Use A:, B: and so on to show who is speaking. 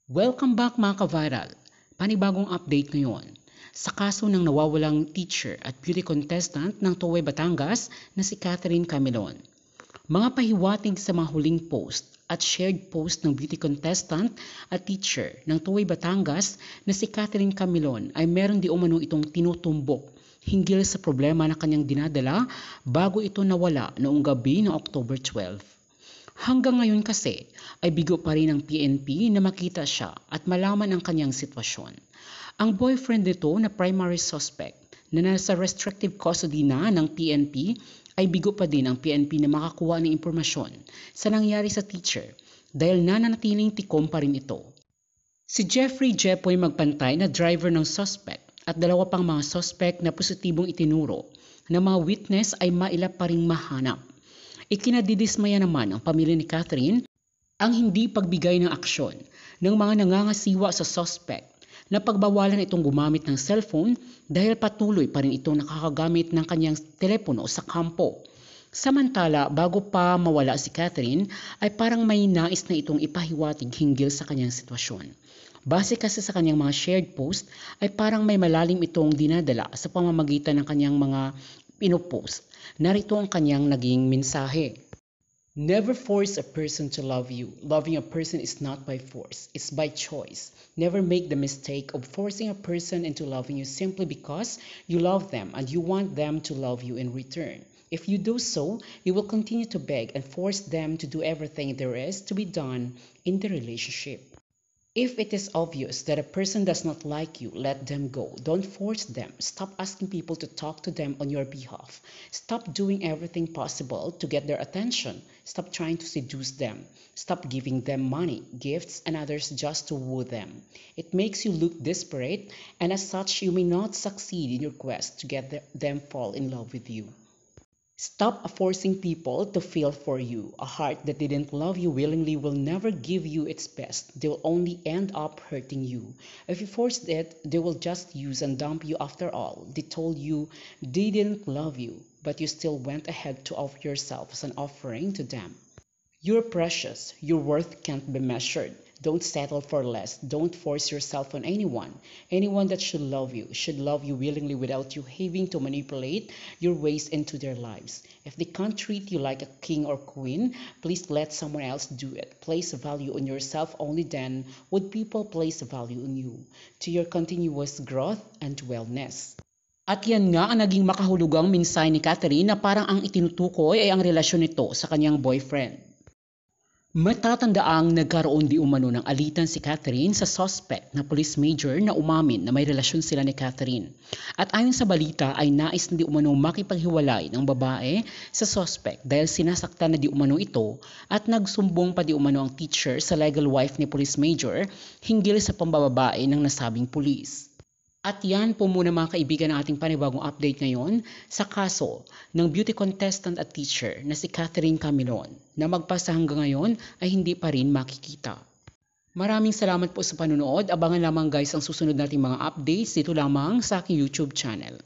A: Welcome back mga ka-viral! Panibagong update ngayon sa kaso ng nawawalang teacher at beauty contestant ng Tuway Batangas na si Catherine Camilon. Mga pahiwatig sa mga huling post at shared post ng beauty contestant at teacher ng Tuway Batangas na si Catherine Camilon ay meron di umano itong tinutumbok hinggil sa problema na kanyang dinadala bago ito nawala noong gabi ng October 12. Hanggang ngayon kasi ay bigo pa rin ng PNP na makita siya at malaman ang kanyang sitwasyon. Ang boyfriend nito na primary suspect na nasa restrictive custody na ng PNP ay bigo pa din ang PNP na makakuha ng impormasyon sa nangyari sa teacher dahil nananatiling tikom pa rin ito. Si Jeffrey Jepoy Magpantay na driver ng suspect at dalawa pang mga suspect na positibong itinuro na mga witness ay mailap pa ring mahanap. Ikinadidismaya naman ang pamilya ni Catherine ang hindi pagbigay ng aksyon ng mga nangangasiwa sa suspect na pagbawalan itong gumamit ng cellphone dahil patuloy pa rin itong nakakagamit ng kanyang telepono sa kampo. Samantala, bago pa mawala si Catherine ay parang may nais na itong ipahiwatig hinggil sa kanyang sitwasyon. Base kasi sa kanyang mga shared post ay parang may malalim itong dinadala sa pamamagitan ng kanyang mga pinopost. Narito ang kanyang naging mensahe. Never force a person to love you. Loving a person is not by force, it's by choice. Never make the mistake of forcing a person into loving you simply because you love them and you want them to love you in return. If you do so, you will continue to beg and force them to do everything there is to be done in the relationship. If it is obvious that a person does not like you, let them go. Don't force them. Stop asking people to talk to them on your behalf. Stop doing everything possible to get their attention. Stop trying to seduce them. Stop giving them money, gifts, and others just to woo them. It makes you look desperate, and as such, you may not succeed in your quest to get them fall in love with you. Stop forcing people to feel for you. A heart that didn't love you willingly will never give you its best. They will only end up hurting you. If you force it, they will just use and dump you after all. They told you they didn't love you, but you still went ahead to offer yourself as an offering to them. You're precious. Your worth can't be measured. Don't settle for less. Don't force yourself on anyone. Anyone that should love you willingly without you having to manipulate your ways into their lives. If they can't treat you like a king or queen, please let someone else do it. Place value on yourself, only then would people place value on you, to your continuous growth and wellness. At yan nga ang naging makahulugang mensahe ni Catherine na parang ang itinutukoy ay ang relasyon nito sa kanyang boyfriend. Matatandaang nagkaroon di umano ng alitan si Catherine sa suspect na police major na umamin na may relasyon sila ni Catherine. At ayon sa balita ay nais na di umano makipaghiwalay ng babae sa suspect dahil sinasaktan na di umano ito at nagsumbong pa di umano ang teacher sa legal wife ni police major hinggil sa pambababae ng nasabing pulis. At yan po muna mga kaibigan ng ating panibagong update ngayon sa kaso ng beauty contestant at teacher na si Catherine Camilon na magpasa hanggang ngayon ay hindi pa rin makikita. Maraming salamat po sa panonood. Abangan lamang guys ang susunod nating mga updates dito lamang sa aking YouTube channel.